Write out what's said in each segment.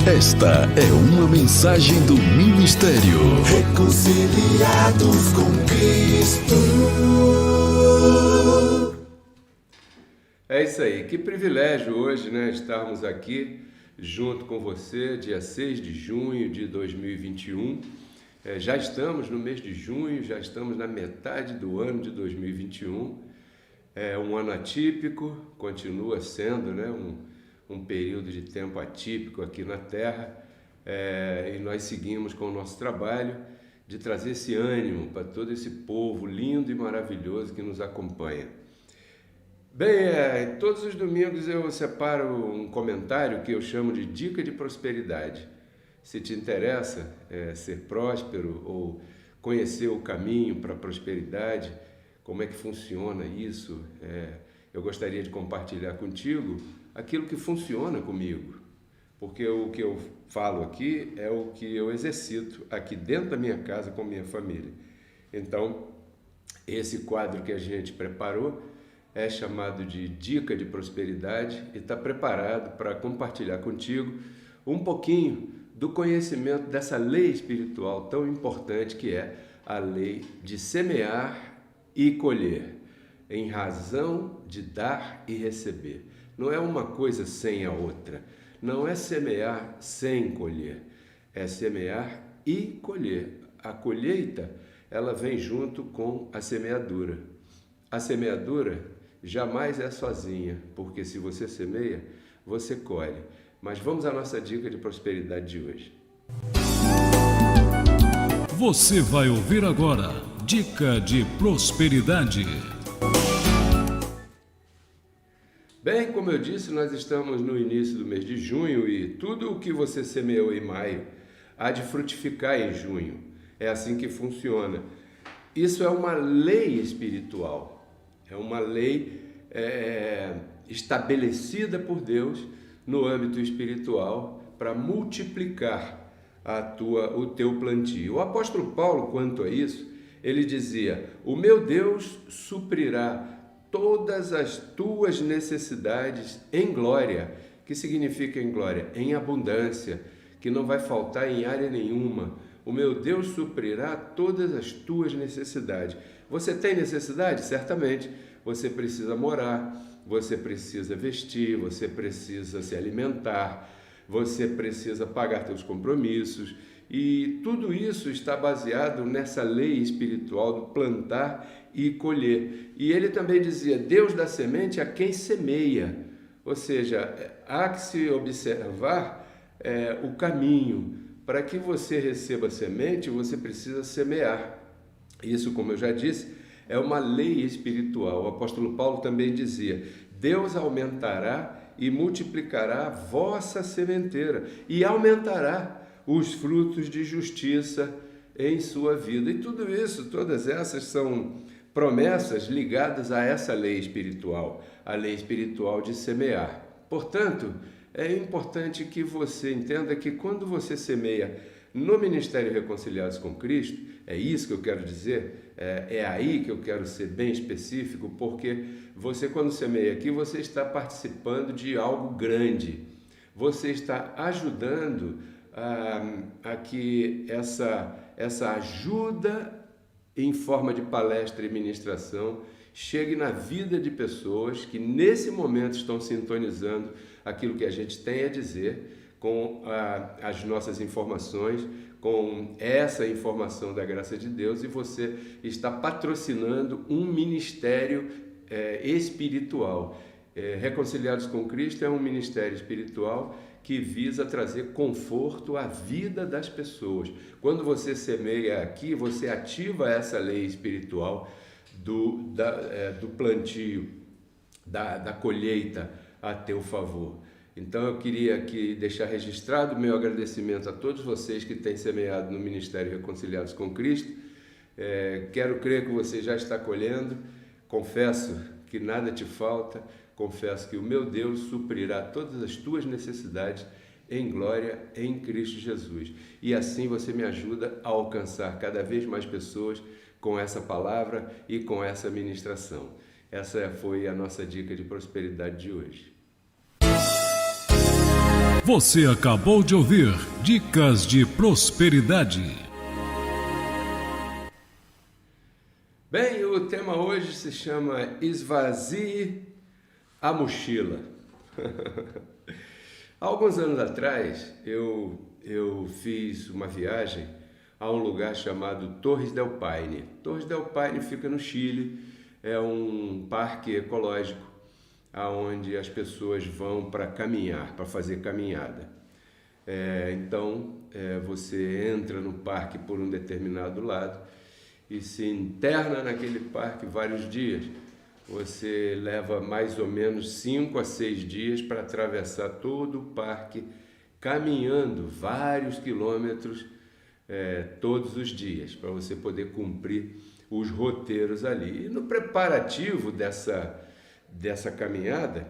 Esta é uma mensagem do Ministério Reconciliados com Cristo. É isso aí, que privilégio hoje, né, estarmos aqui junto com você, dia 6 de junho de 2021. Já estamos no mês de junho, já estamos na metade do ano de 2021. É um ano atípico, continua sendo, né, um período de tempo atípico aqui na Terra, e nós seguimos com o nosso trabalho de trazer esse ânimo para todo esse povo lindo e maravilhoso que nos acompanha. Bem, todos os domingos eu separo um comentário que eu chamo de Dica de Prosperidade. Se te interessa ser próspero ou conhecer o caminho para a prosperidade, como é que funciona isso, eu gostaria de compartilhar contigo aquilo que funciona comigo, porque o que eu falo aqui é o que eu exercito aqui dentro da minha casa com minha família. Então, esse quadro que a gente preparou é chamado de Dica de Prosperidade e está preparado para compartilhar contigo um pouquinho do conhecimento dessa lei espiritual tão importante que é a lei de semear e colher, em razão de dar e receber. Não é uma coisa sem a outra, não é semear sem colher, é semear e colher. A colheita, ela vem junto com a semeadura. A semeadura jamais é sozinha, porque se você semeia, você colhe. Mas vamos à nossa dica de prosperidade de hoje. Você vai ouvir agora Dica de Prosperidade. Bem, como eu disse, nós estamos no início do mês de junho e tudo o que você semeou em maio há de frutificar em junho. É assim que funciona. Isso é uma lei espiritual, é uma lei estabelecida por Deus no âmbito espiritual para multiplicar o teu plantio. O apóstolo Paulo, quanto a isso, ele dizia: o meu Deus suprirá todas as tuas necessidades em glória. Que significa em glória? Em abundância, que não vai faltar em área nenhuma. O meu Deus suprirá todas as tuas necessidades. Você tem necessidade? Certamente. Você precisa morar, você precisa vestir, você precisa se alimentar, você precisa pagar seus compromissos. E tudo isso está baseado nessa lei espiritual do plantar e colher. E ele também dizia: Deus dá semente a quem semeia. Ou seja, há que se observar o caminho. Para que você receba semente, você precisa semear. Isso, como eu já disse, é uma lei espiritual. O apóstolo Paulo também dizia: Deus aumentará e multiplicará a vossa sementeira e aumentará os frutos de justiça em sua vida. E tudo isso, todas essas são promessas ligadas a essa lei espiritual, a lei espiritual de semear. Portanto, é importante que você entenda que quando você semeia no Ministério Reconciliados com Cristo, é isso que eu quero dizer, é aí que eu quero ser bem específico, porque você, quando semeia aqui, você está participando de algo grande, você está ajudando a que essa ajuda em forma de palestra e ministração chegue na vida de pessoas que nesse momento estão sintonizando aquilo que a gente tem a dizer com as nossas informações, com essa informação da graça de Deus, e você está patrocinando um ministério espiritual. Reconciliados com Cristo é um ministério espiritual que visa trazer conforto à vida das pessoas. Quando você semeia aqui, você ativa essa lei espiritual do plantio, da colheita a teu favor. Então eu queria aqui deixar registrado o meu agradecimento a todos vocês que têm semeado no Ministério Reconciliados com Cristo. Quero crer que você já está colhendo. Confesso que nada te falta. Confesso que o meu Deus suprirá todas as tuas necessidades em glória em Cristo Jesus. E assim você me ajuda a alcançar cada vez mais pessoas com essa palavra e com essa ministração. Essa foi a nossa dica de prosperidade de hoje. Você acabou de ouvir Dicas de Prosperidade. Bem, o tema hoje se chama Esvazie a Mochila. Há alguns anos atrás, eu fiz uma viagem a um lugar chamado Torres del Paine. Torres del Paine fica no Chile, é um parque ecológico onde as pessoas vão para caminhar, para fazer caminhada. Então, você entra no parque por um determinado lado e se interna naquele parque vários dias. Você leva mais ou menos 5 a 6 dias para atravessar todo o parque, caminhando vários quilômetros todos os dias, para você poder cumprir os roteiros ali. E no preparativo dessa caminhada,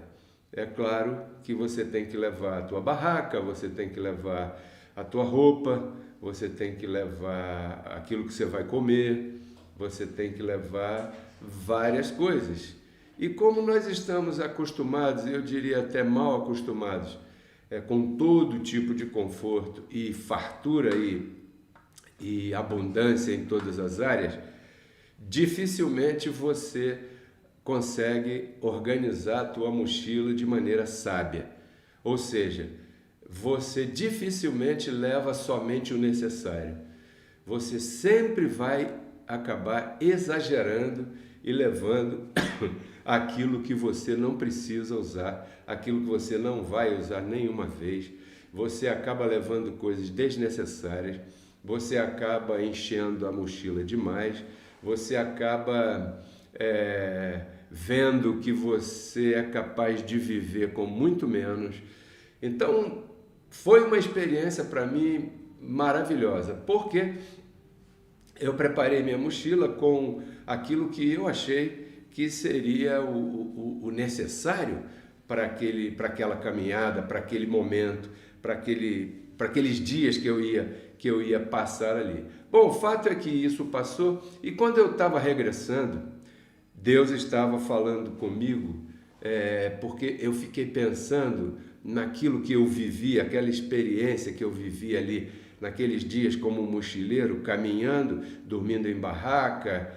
é claro que você tem que levar a tua barraca, você tem que levar a tua roupa, você tem que levar aquilo que você vai comer, você tem que levar várias coisas. E como nós estamos acostumados, eu diria até mal acostumados, com todo tipo de conforto e fartura e abundância em todas as áreas, dificilmente você consegue organizar a tua mochila de maneira sábia. Ou seja, você dificilmente leva somente o necessário. Você sempre vai acabar exagerando e levando aquilo que você não precisa usar, aquilo que você não vai usar nenhuma vez. Você acaba levando coisas desnecessárias, você acaba enchendo a mochila demais, você acaba vendo que você é capaz de viver com muito menos. Então, foi uma experiência para mim maravilhosa, porque eu preparei minha mochila com aquilo que eu achei que seria o necessário para aquela caminhada, para aquele momento, para aqueles dias que eu ia passar ali. Bom, o fato é que isso passou e quando eu estava regressando, Deus estava falando comigo, porque eu fiquei pensando naquilo que eu vivi, aquela experiência que eu vivi ali naqueles dias como mochileiro, caminhando, dormindo em barraca,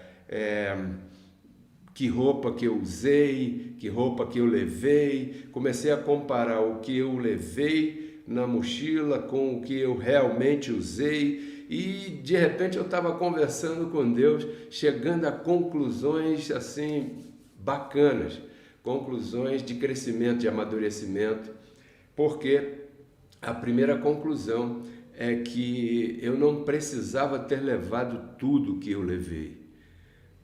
que roupa que eu usei, que roupa que eu levei. Comecei a comparar o que eu levei na mochila com o que eu realmente usei. E de repente eu estava conversando com Deus, chegando a conclusões assim bacanas, conclusões de crescimento, de amadurecimento, porque a primeira conclusão é que eu não precisava ter levado tudo que eu levei,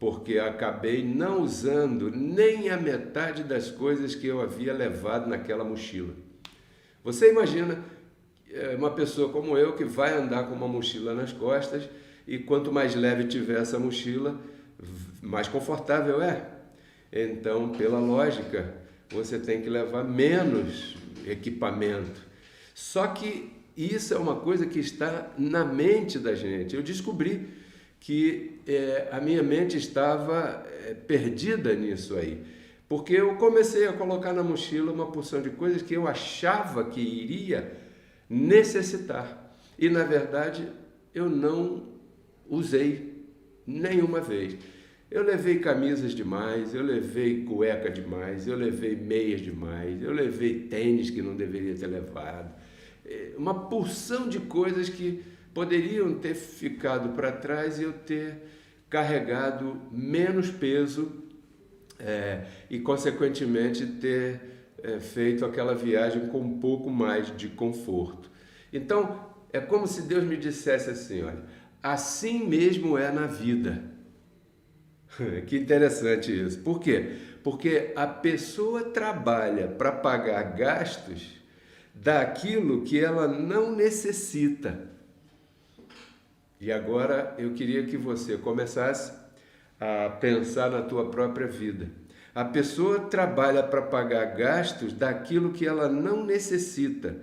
porque acabei não usando nem a metade das coisas que eu havia levado naquela mochila. Você imagina uma pessoa como eu que vai andar com uma mochila nas costas e quanto mais leve tiver essa mochila, mais confortável é. Então, pela lógica, você tem que levar menos equipamento. Só que isso é uma coisa que está na mente da gente. Eu descobri que a minha mente estava perdida nisso aí, porque eu comecei a colocar na mochila uma porção de coisas que eu achava que iria necessitar. E, na verdade, eu não usei nenhuma vez. Eu levei camisas demais, eu levei cueca demais, eu levei meias demais, eu levei tênis que não deveria ter levado. Uma porção de coisas que poderiam ter ficado para trás e eu ter carregado menos peso e, consequentemente, ter feito aquela viagem com um pouco mais de conforto. Então, é como se Deus me dissesse assim, olha, assim mesmo é na vida. Que interessante isso. Por quê? Porque a pessoa trabalha para pagar gastos daquilo que ela não necessita. E agora eu queria que você começasse a pensar na tua própria vida. A pessoa trabalha para pagar gastos daquilo que ela não necessita,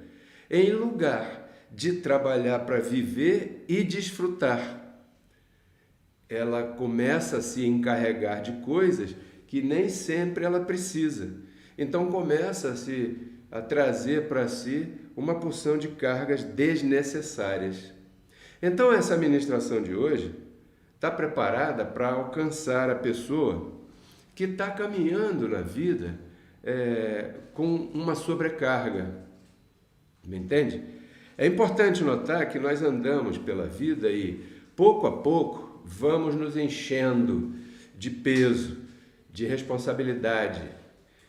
em lugar de trabalhar para viver e desfrutar. Ela começa a se encarregar de coisas que nem sempre ela precisa. Então começa a trazer para si uma porção de cargas desnecessárias. Então, essa ministração de hoje está preparada para alcançar a pessoa que está caminhando na vida com uma sobrecarga. Me entende? É importante notar que nós andamos pela vida e, pouco a pouco, vamos nos enchendo de peso, de responsabilidade,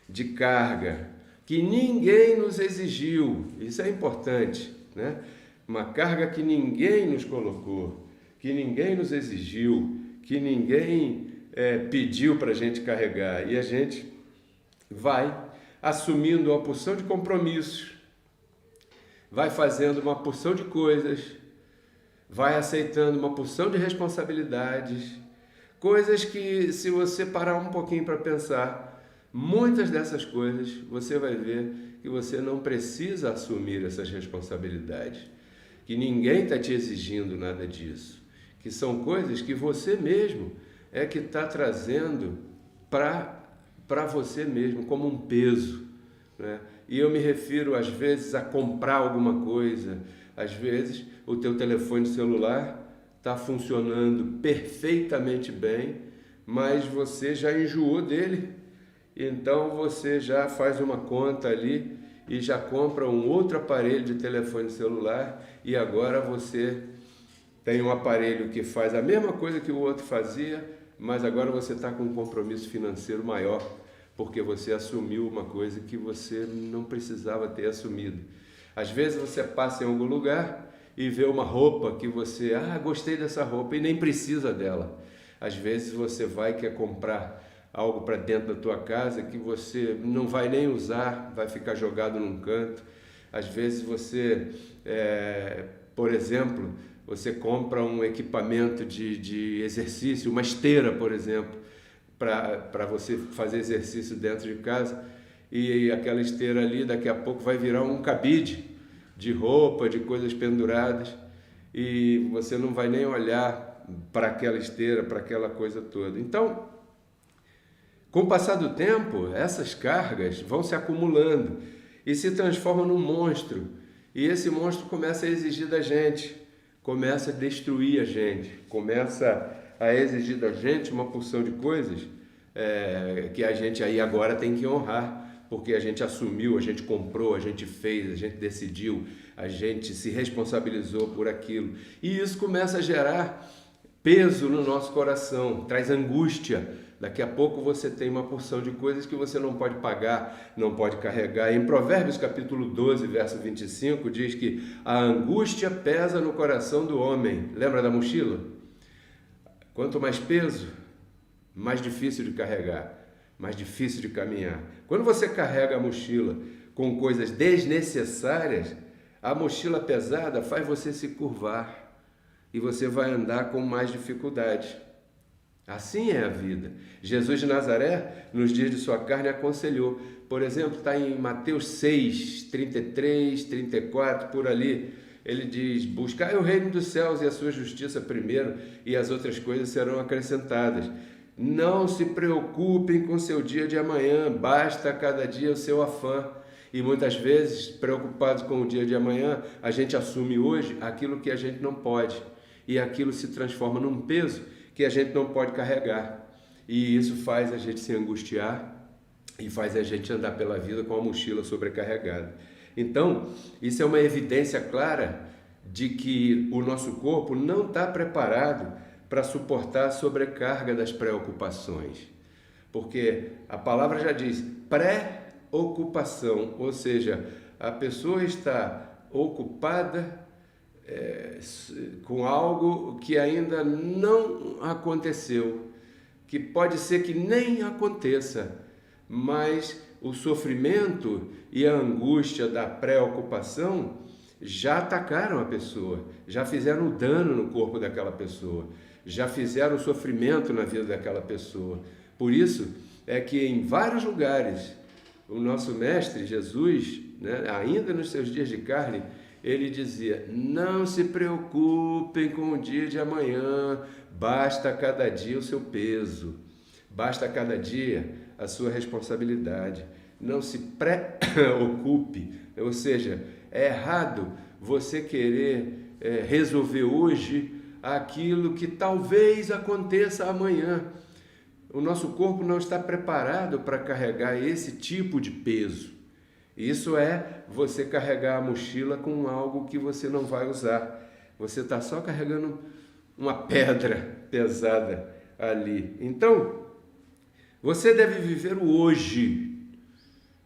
de carga, que ninguém nos exigiu. Isso é importante, né? Uma carga que ninguém nos colocou, que ninguém nos exigiu, que ninguém pediu para a gente carregar. E a gente vai assumindo uma porção de compromissos, vai fazendo uma porção de coisas, vai aceitando uma porção de responsabilidades, coisas que, se você parar um pouquinho para pensar, muitas dessas coisas você vai ver que você não precisa assumir essas responsabilidades, que ninguém está te exigindo nada disso, que são coisas que você mesmo é que está trazendo para você mesmo como um peso, né? E eu me refiro às vezes a comprar alguma coisa. Às vezes o teu telefone celular está funcionando perfeitamente bem, mas você já enjoou dele, então você já faz uma conta ali e já compra um outro aparelho de telefone celular, e agora você tem um aparelho que faz a mesma coisa que o outro fazia, mas agora você está com um compromisso financeiro maior, porque você assumiu uma coisa que você não precisava ter assumido. Às vezes você passa em algum lugar e vê uma roupa que você, gostei dessa roupa, e nem precisa dela. Às vezes você vai quer comprar algo para dentro da tua casa que você não vai nem usar, vai ficar jogado num canto. Às vezes você, por exemplo, você compra um equipamento de exercício, uma esteira, por exemplo, para você fazer exercício dentro de casa, e aquela esteira ali daqui a pouco vai virar um cabide de roupa, de coisas penduradas, e você não vai nem olhar para aquela esteira, para aquela coisa toda. Então, com o passar do tempo, essas cargas vão se acumulando e se transformam num monstro, e esse monstro começa a exigir da gente, começa a destruir a gente, começa a exigir da gente uma porção de coisas que a gente aí agora tem que honrar, porque a gente assumiu, a gente comprou, a gente fez, a gente decidiu, a gente se responsabilizou por aquilo. E isso começa a gerar peso no nosso coração, traz angústia. Daqui a pouco você tem uma porção de coisas que você não pode pagar, não pode carregar. Em Provérbios capítulo 12, verso 25, diz que a angústia pesa no coração do homem. Lembra da mochila? Quanto mais peso, mais difícil de carregar, mais difícil de caminhar. Quando você carrega a mochila com coisas desnecessárias, a mochila pesada faz você se curvar e você vai andar com mais dificuldade. Assim é a vida. Jesus de Nazaré, nos dias de sua carne, aconselhou. Por exemplo, está em Mateus 6, 33, 34, por ali. Ele diz: buscai o reino dos céus e a sua justiça primeiro, e as outras coisas serão acrescentadas. Não se preocupem com o seu dia de amanhã, basta cada dia o seu afã. E muitas vezes, preocupados com o dia de amanhã, a gente assume hoje aquilo que a gente não pode, e aquilo se transforma num peso que a gente não pode carregar. E isso faz a gente se angustiar e faz a gente andar pela vida com a mochila sobrecarregada. Então, isso é uma evidência clara de que o nosso corpo não está preparado para suportar a sobrecarga das preocupações. Porque a palavra já diz pré-ocupação, ou seja, a pessoa está ocupada com algo que ainda não aconteceu, que pode ser que nem aconteça, mas o sofrimento e a angústia da preocupação já atacaram a pessoa, já fizeram dano no corpo daquela pessoa, já fizeram sofrimento na vida daquela pessoa. Por isso é que em vários lugares o nosso mestre Jesus, né, ainda nos seus dias de carne, ele dizia: não se preocupem com o dia de amanhã, basta cada dia o seu peso, basta cada dia a sua responsabilidade. Não se preocupe, ou seja, é errado você querer resolver hoje aquilo que talvez aconteça amanhã. O nosso corpo não está preparado para carregar esse tipo de peso. Isso é você carregar a mochila com algo que você não vai usar. Você está só carregando uma pedra pesada ali. Então, você deve viver o hoje.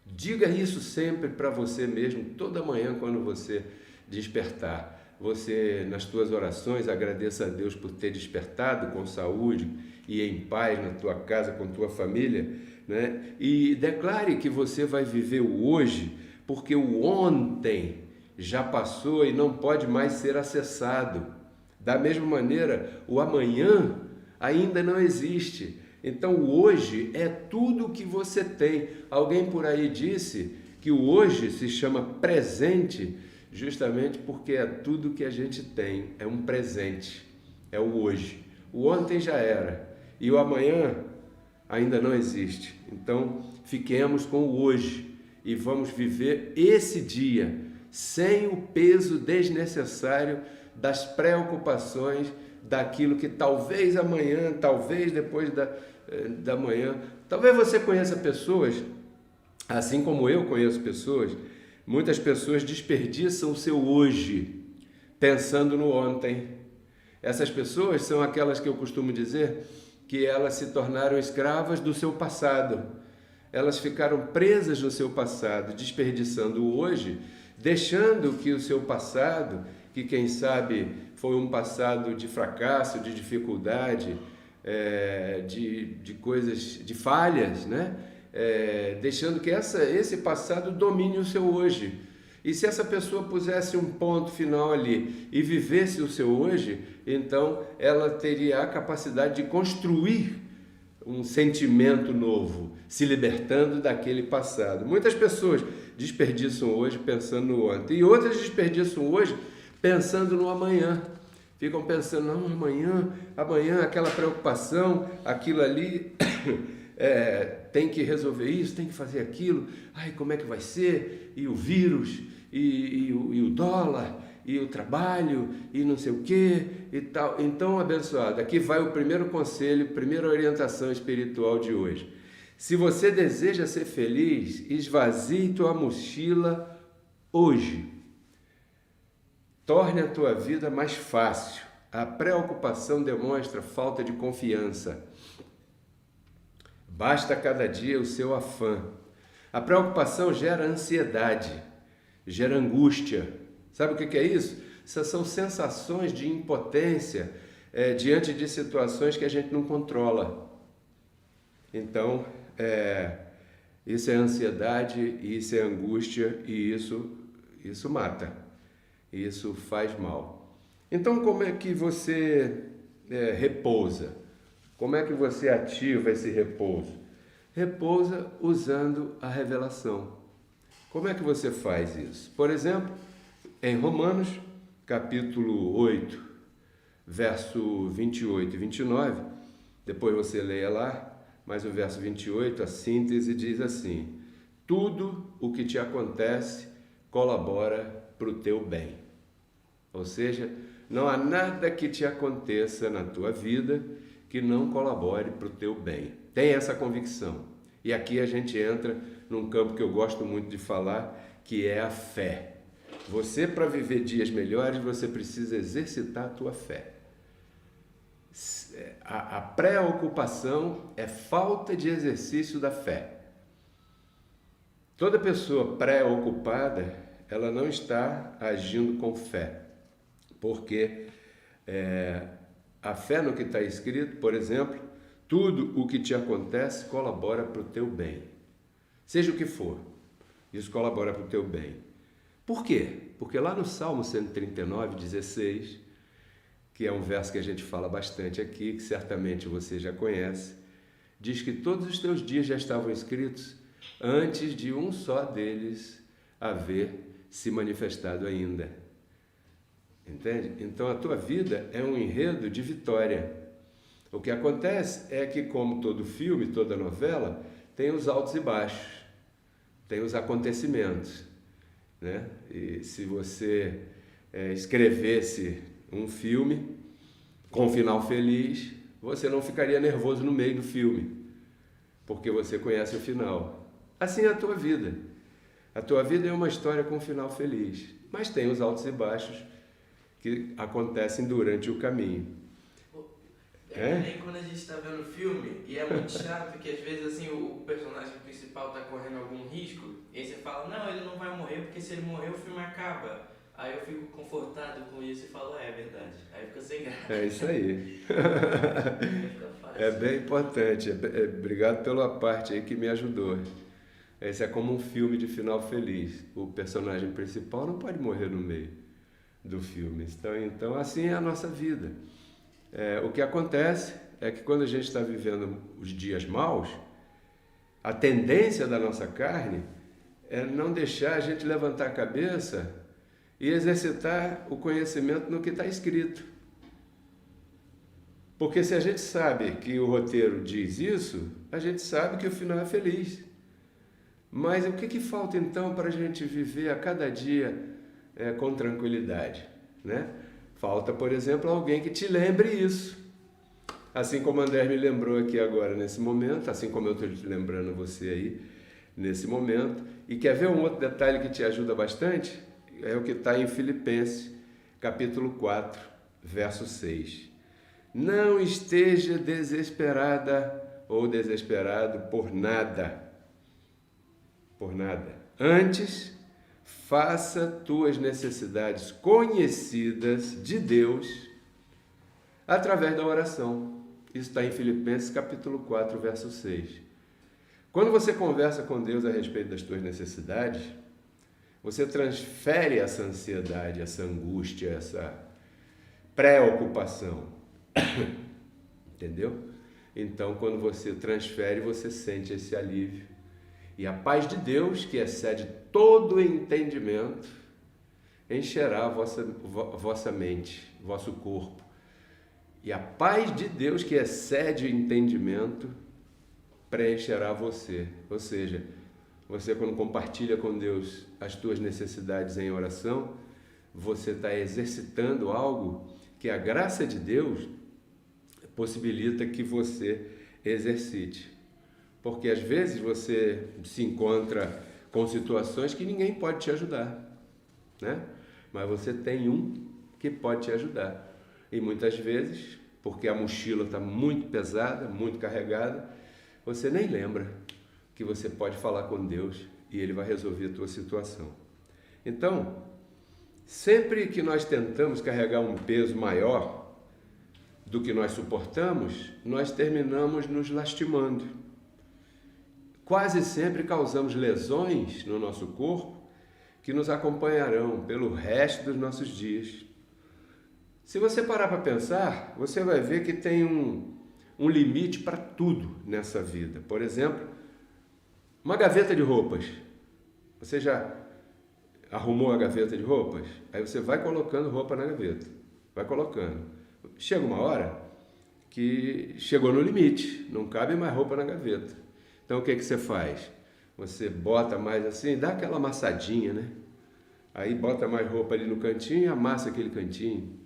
Diga isso sempre para você mesmo, toda manhã quando você despertar. Você, nas tuas orações, agradeça a Deus por ter despertado com saúde e em paz na tua casa, com tua família, né? E declare que você vai viver o hoje, porque o ontem já passou e não pode mais ser acessado. Da mesma maneira, o amanhã ainda não existe. Então, o hoje é tudo o que você tem. Alguém por aí disse que o hoje se chama presente, justamente porque é tudo que a gente tem, é um presente, é o hoje. O ontem já era e o amanhã ainda não existe. Então, fiquemos com o hoje e vamos viver esse dia sem o peso desnecessário das preocupações daquilo que talvez amanhã, talvez depois da manhã. Talvez você conheça pessoas, assim como eu conheço pessoas. Muitas pessoas desperdiçam o seu hoje pensando no ontem. Essas pessoas são aquelas que eu costumo dizer que elas se tornaram escravas do seu passado. Elas ficaram presas no seu passado, desperdiçando o hoje, deixando que o seu passado, que quem sabe foi um passado de fracasso, de dificuldade, de coisas, de falhas, né? Deixando que esse passado domine o seu hoje. E se essa pessoa pusesse um ponto final ali e vivesse o seu hoje, então ela teria a capacidade de construir um sentimento novo, se libertando daquele passado. Muitas pessoas desperdiçam hoje pensando no ontem, e outras desperdiçam hoje pensando no amanhã. Ficam pensando, não, amanhã aquela preocupação, aquilo ali... tem que resolver isso, tem que fazer aquilo, ai, como é que vai ser, e o vírus, e o dólar, e o trabalho, e não sei o que, e tal. Então, abençoado, aqui vai o primeiro conselho, primeira orientação espiritual de hoje. Se você deseja ser feliz, esvazie tua mochila hoje. Torne a tua vida mais fácil. A preocupação demonstra falta de confiança. Basta cada dia o seu afã. A preocupação gera ansiedade, gera angústia. Sabe o que é isso? Essas são sensações de impotência diante de situações que a gente não controla. Então, isso é ansiedade, isso é angústia e isso mata, isso faz mal. Então, como é que você repousa? Como é que você ativa esse repouso? Repousa usando a revelação. Como é que você faz isso? Por exemplo, em Romanos, capítulo 8, verso 28 e 29, depois você leia lá, mas o verso 28, a síntese diz assim: tudo o que te acontece colabora para o teu bem. Ou seja, não há nada que te aconteça na tua vida que não colabore para o teu bem. Tem essa convicção. E aqui a gente entra num campo que eu gosto muito de falar, que é a fé. Você, para viver dias melhores, você precisa exercitar a tua fé. A preocupação é falta de exercício da fé. Toda pessoa preocupada, ela não está agindo com fé. Porque a fé no que está escrito, por exemplo, tudo o que te acontece colabora para o teu bem. Seja o que for, isso colabora para o teu bem. Por quê? Porque lá no Salmo 139, 16, que é um verso que a gente fala bastante aqui, que certamente você já conhece, diz que todos os teus dias já estavam escritos antes de um só deles haver se manifestado ainda. Entende? Então a tua vida é um enredo de vitória. O que acontece é que, como todo filme, toda novela, tem os altos e baixos, tem os acontecimentos. né? E se você escrevesse um filme com um final feliz, você não ficaria nervoso no meio do filme, porque você conhece o final. Assim é a tua vida. A tua vida é uma história com um final feliz, mas tem os altos e baixos que acontecem durante o caminho. É que nem quando a gente está vendo o filme e é muito chato que às vezes assim o personagem principal está correndo algum risco e aí você fala, não, ele não vai morrer porque se ele morrer o filme acaba. Aí eu fico confortado com isso e falo, é verdade. Aí fica sem graça. É isso aí. Fica fácil. É bem importante. Obrigado pela parte aí que me ajudou. Esse é como um filme de final feliz. O personagem principal não pode morrer no meio do filme. Então assim é a nossa vida. O que acontece é que quando a gente está vivendo os dias maus, a tendência da nossa carne é não deixar a gente levantar a cabeça e exercitar o conhecimento no que está escrito. Porque se a gente sabe que o roteiro diz isso, a gente sabe que o final é feliz. Mas o que falta então para a gente viver a cada dia com tranquilidade, né? Falta, por exemplo, alguém que te lembre isso. Assim como o André me lembrou aqui agora, nesse momento, assim como eu estou te lembrando você aí, nesse momento. E quer ver um outro detalhe que te ajuda bastante? É o que está em Filipenses, capítulo 4, verso 6. Não esteja desesperada ou desesperado por nada. Por nada. Antes, faça tuas necessidades conhecidas de Deus através da oração. Isso está em Filipenses capítulo 4, verso 6. Quando você conversa com Deus a respeito das tuas necessidades, você transfere essa ansiedade, essa angústia, essa preocupação. Entendeu? Então, quando você transfere, você sente esse alívio. E a paz de Deus, que excede todo entendimento, encherá a vossa mente, vosso corpo. E a paz de Deus, que excede o entendimento, preencherá você. Ou seja, você quando compartilha com Deus as tuas necessidades em oração, você está exercitando algo que a graça de Deus possibilita que você exercite. Porque às vezes você se encontra com situações que ninguém pode te ajudar, né? Mas você tem um que pode te ajudar. E muitas vezes, porque a mochila está muito pesada, muito carregada, você nem lembra que você pode falar com Deus e Ele vai resolver a tua situação. Então, sempre que nós tentamos carregar um peso maior do que nós suportamos, nós terminamos nos lastimando. Quase sempre causamos lesões no nosso corpo que nos acompanharão pelo resto dos nossos dias. Se você parar para pensar, você vai ver que tem um limite para tudo nessa vida. Por exemplo, uma gaveta de roupas. Você já arrumou a gaveta de roupas? Aí você vai colocando roupa na gaveta. Vai colocando. Chega uma hora que chegou no limite. Não cabe mais roupa na gaveta. Então o que você faz? Você bota mais assim, dá aquela amassadinha, né? Aí bota mais roupa ali no cantinho e amassa aquele cantinho.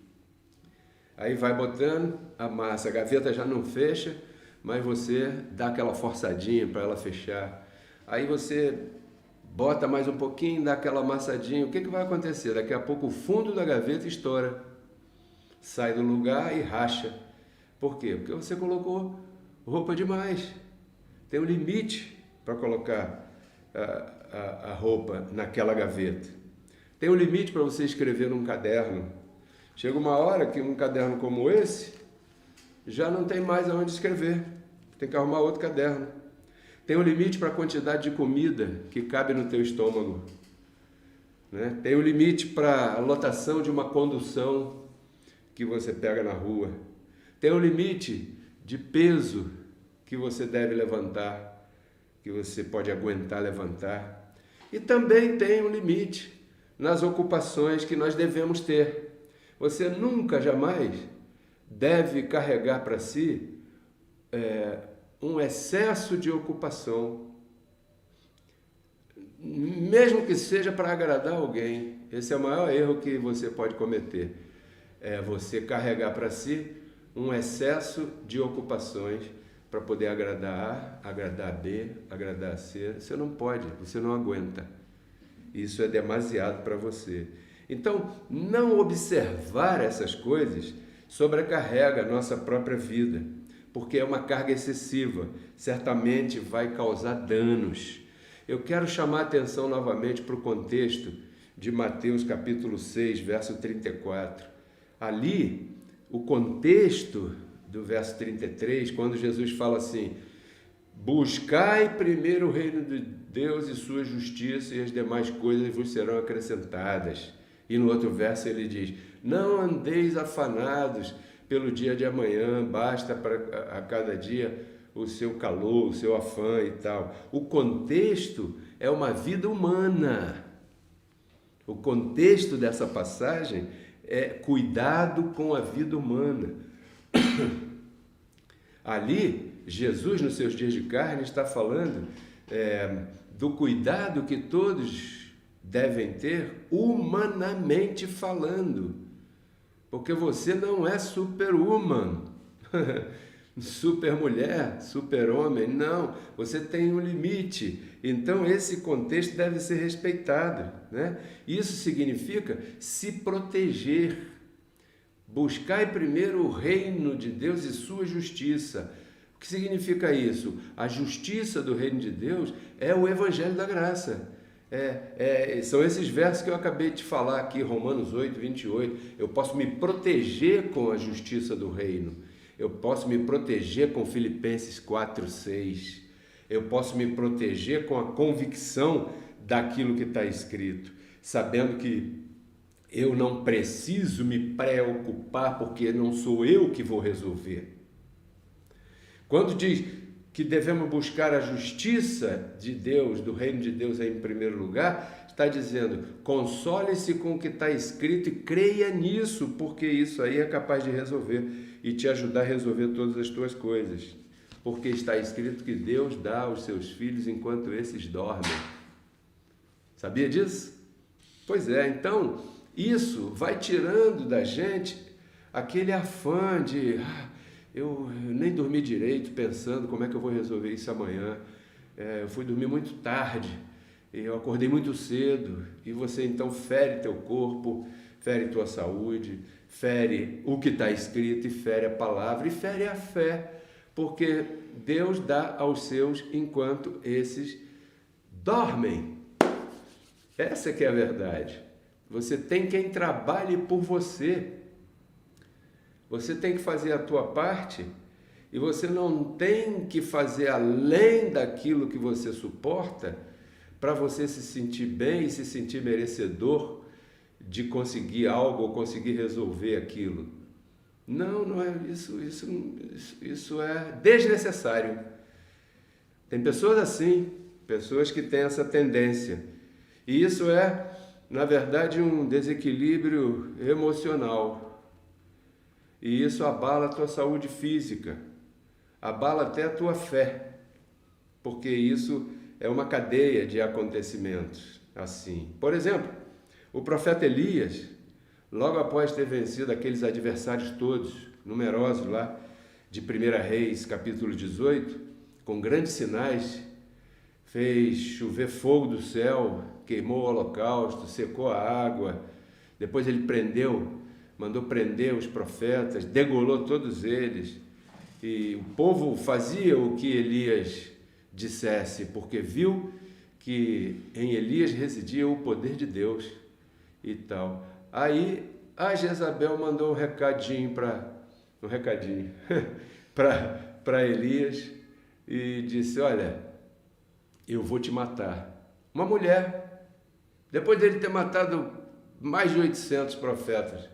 Aí vai botando, amassa, a gaveta já não fecha, mas você dá aquela forçadinha para ela fechar. Aí você bota mais um pouquinho, dá aquela amassadinha. O que vai acontecer? Daqui a pouco o fundo da gaveta estoura. Sai do lugar e racha. Por quê? Porque você colocou roupa demais. Tem um limite para colocar a roupa naquela gaveta. Tem um limite para você escrever num caderno. Chega uma hora que um caderno como esse já não tem mais aonde escrever. Tem que arrumar outro caderno. Tem um limite para a quantidade de comida que cabe no teu estômago, né? Tem um limite para a lotação de uma condução que você pega na rua. Tem um limite de peso que você deve levantar, que você pode aguentar levantar. E também tem um limite nas ocupações que nós devemos ter. Você nunca, jamais deve carregar para si um excesso de ocupação. mesmo que seja para agradar alguém. Esse é o maior erro que você pode cometer. É você carregar para si um excesso de ocupações para poder agradar A, agradar B, agradar C. Você não pode, você não aguenta. Isso é demasiado para você. Então, não observar essas coisas sobrecarrega a nossa própria vida, porque é uma carga excessiva, certamente vai causar danos. Eu quero chamar a atenção novamente para o contexto de Mateus capítulo 6, verso 34. Ali, o contexto do verso 33, quando Jesus fala assim: buscai primeiro o reino de Deus e sua justiça, e as demais coisas vos serão acrescentadas. E no outro verso ele diz: não andeis afanados pelo dia de amanhã, basta para a cada dia o seu calor, o seu afã e tal. O contexto é uma vida humana. O contexto dessa passagem é cuidado com a vida humana. Ali, Jesus, nos seus dias de carne, está falando do cuidado que todos devem ter, humanamente falando. Porque você não é super-woman, super-mulher, super-homem, não. Você tem um limite. Então, esse contexto deve ser respeitado, né? Isso significa se proteger. Buscai primeiro o reino de Deus e sua justiça. O que significa isso? A justiça do reino de Deus é o evangelho da graça. São esses versos que eu acabei de falar aqui, Romanos 8, 28. Eu posso me proteger com a justiça do reino. Eu posso me proteger com Filipenses 4, 6. Eu posso me proteger com a convicção daquilo que está escrito, sabendo que eu não preciso me preocupar, porque não sou eu que vou resolver. Quando diz que devemos buscar a justiça de Deus, do reino de Deus em primeiro lugar, está dizendo: console-se com o que está escrito e creia nisso, porque isso aí é capaz de resolver e te ajudar a resolver todas as tuas coisas. Porque está escrito que Deus dá aos seus filhos enquanto esses dormem. Sabia disso? Pois é, então isso vai tirando da gente aquele afã de eu nem dormi direito pensando como é que eu vou resolver isso amanhã. Eu fui dormir muito tarde, eu acordei muito cedo, e você então fere teu corpo, fere tua saúde, fere o que está escrito, e fere a palavra, e fere a fé, porque Deus dá aos seus enquanto esses dormem. Essa que é a verdade. Você tem quem trabalhe por você. Você tem que fazer a tua parte, e você não tem que fazer além daquilo que você suporta para você se sentir bem e se sentir merecedor de conseguir algo ou conseguir resolver aquilo. Não, não é isso. Isso é desnecessário. Tem pessoas assim, pessoas que têm essa tendência. E isso é, na verdade, um desequilíbrio emocional. E isso abala a tua saúde física, abala até a tua fé, porque isso é uma cadeia de acontecimentos assim. Por exemplo, o profeta Elias, logo após ter vencido aqueles adversários todos, numerosos lá, de 1 Reis, capítulo 18, com grandes sinais, fez chover fogo do céu, queimou o holocausto, secou a água, depois ele mandou prender os profetas, degolou todos eles, e o povo fazia o que Elias dissesse, porque viu que em Elias residia o poder de Deus e tal. Aí a Jezabel mandou um recadinho para Elias e disse: olha, eu vou te matar. Uma mulher, depois dele ter matado mais de 800 profetas,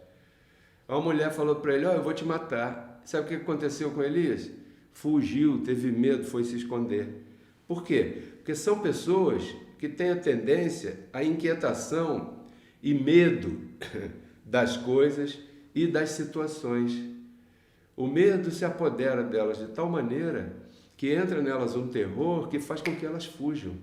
uma mulher falou para ele: eu vou te matar. Sabe o que aconteceu com Elias? Fugiu, teve medo, foi se esconder. Por quê? Porque são pessoas que têm a tendência à inquietação e medo das coisas e das situações. O medo se apodera delas de tal maneira que entra nelas um terror que faz com que elas fujam.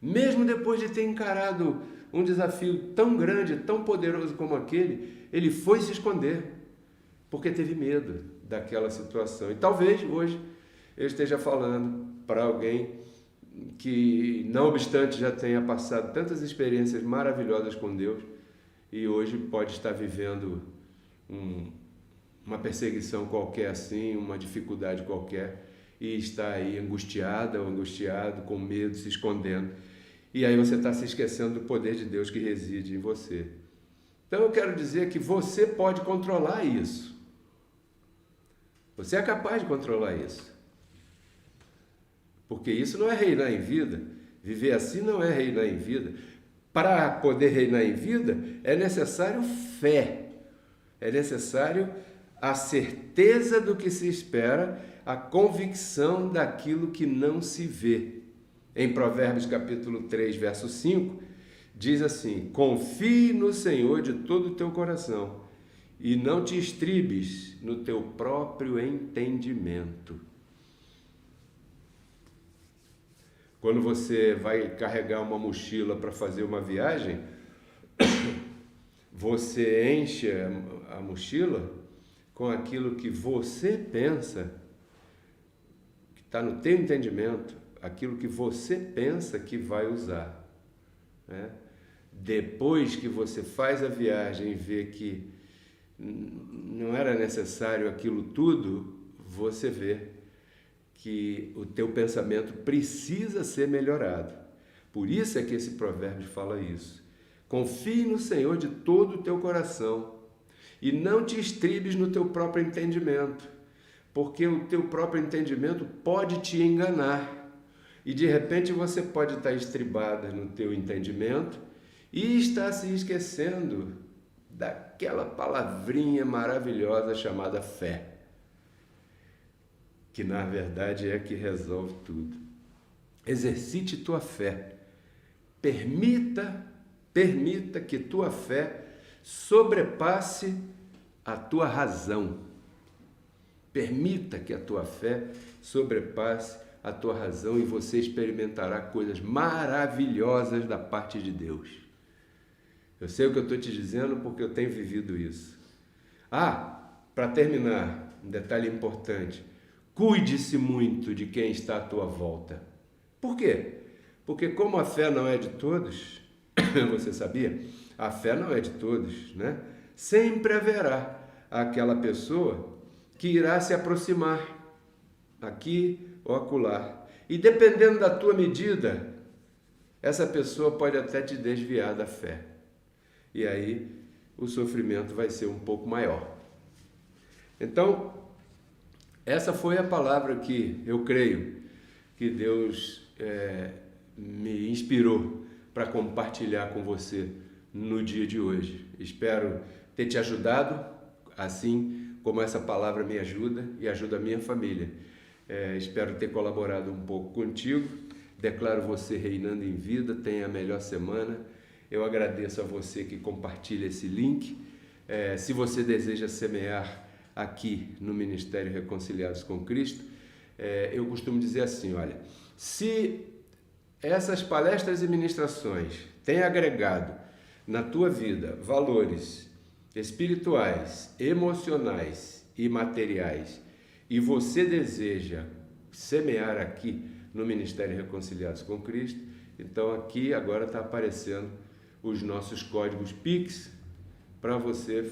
Mesmo depois de ter encarado um desafio tão grande, tão poderoso como aquele, ele foi se esconder, porque teve medo daquela situação. E talvez hoje eu esteja falando para alguém que, não obstante, já tenha passado tantas experiências maravilhosas com Deus e hoje pode estar vivendo uma perseguição qualquer assim, uma dificuldade qualquer, e está aí angustiada ou angustiado, com medo, se escondendo. E aí você está se esquecendo do poder de Deus que reside em você. Então eu quero dizer que você pode controlar isso. Você é capaz de controlar isso. Porque isso não é reinar em vida. Viver assim não é reinar em vida. Para poder reinar em vida, é necessário fé. É necessário a certeza do que se espera, a convicção daquilo que não se vê. Em Provérbios capítulo 3, verso 5, diz assim: confie no Senhor de todo o teu coração e não te estribes no teu próprio entendimento. Quando você vai carregar uma mochila para fazer uma viagem, você enche a mochila com aquilo que você pensa, que está no teu entendimento, aquilo que você pensa que vai usar, né? Depois que você faz a viagem e vê que não era necessário aquilo tudo, você vê que o teu pensamento precisa ser melhorado. Por isso é que esse provérbio fala isso. Confie no Senhor de todo o teu coração e não te estribes no teu próprio entendimento, porque o teu próprio entendimento pode te enganar. E de repente você pode estar estribada no teu entendimento e estar se esquecendo daquela palavrinha maravilhosa chamada fé, que na verdade é que resolve tudo. Exercite tua fé. Permita que tua fé sobrepasse a tua razão. Permita que a tua fé sobrepasse a tua razão e você experimentará coisas maravilhosas da parte de Deus. Eu sei o que eu estou te dizendo porque eu tenho vivido isso. Para terminar, um detalhe importante. Cuide-se muito de quem está à tua volta. Por quê? Porque como a fé não é de todos, você sabia? A fé não é de todos, né? Sempre haverá aquela pessoa que irá se aproximar aqui ou acolá. E dependendo da tua medida, essa pessoa pode até te desviar da fé. E aí o sofrimento vai ser um pouco maior. Então, essa foi a palavra que eu creio que Deus me inspirou para compartilhar com você no dia de hoje. Espero ter te ajudado, assim como essa palavra me ajuda e ajuda a minha família. Espero ter colaborado um pouco contigo. Declaro você reinando em vida. Tenha a melhor semana. Eu agradeço a você que compartilha esse link. Se você deseja semear aqui no Ministério Reconciliados com Cristo, eu costumo dizer assim, olha, se essas palestras e ministrações têm agregado na tua vida valores espirituais, emocionais e materiais, e você deseja semear aqui no Ministério Reconciliados com Cristo, então aqui agora está aparecendo os nossos códigos Pix para você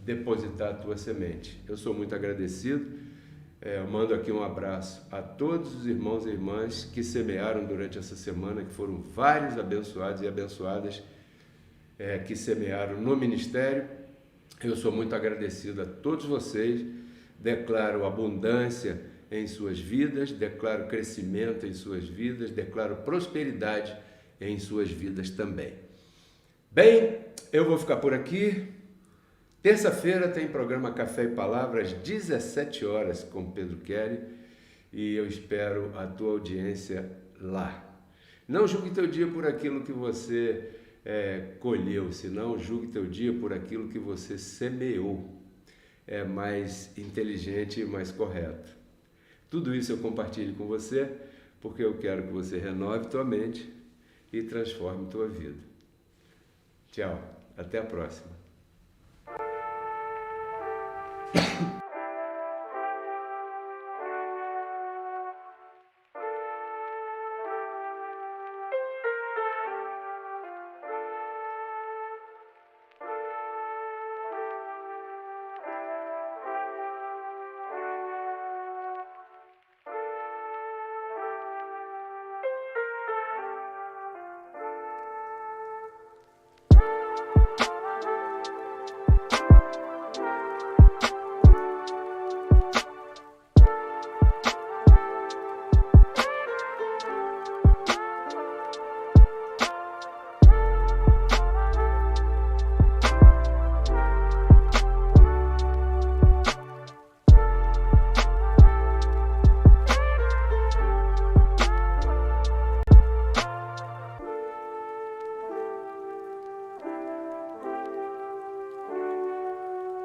depositar a tua semente. Eu sou muito agradecido. Eu mando aqui um abraço a todos os irmãos e irmãs que semearam durante essa semana, que foram vários abençoados e abençoadas que semearam no ministério. Eu sou muito agradecido a todos vocês. Declaro abundância em suas vidas, declaro crescimento em suas vidas, declaro prosperidade em suas vidas também. Bem, eu vou ficar por aqui. Terça-feira tem programa Café e Palavra às 17 horas com Pedro Kelly e eu espero a tua audiência lá. Não julgue teu dia por aquilo que você colheu, senão julgue teu dia por aquilo que você semeou. É mais inteligente e mais correto. Tudo isso eu compartilho com você porque eu quero que você renove tua mente e transforme tua vida. Tchau, até a próxima.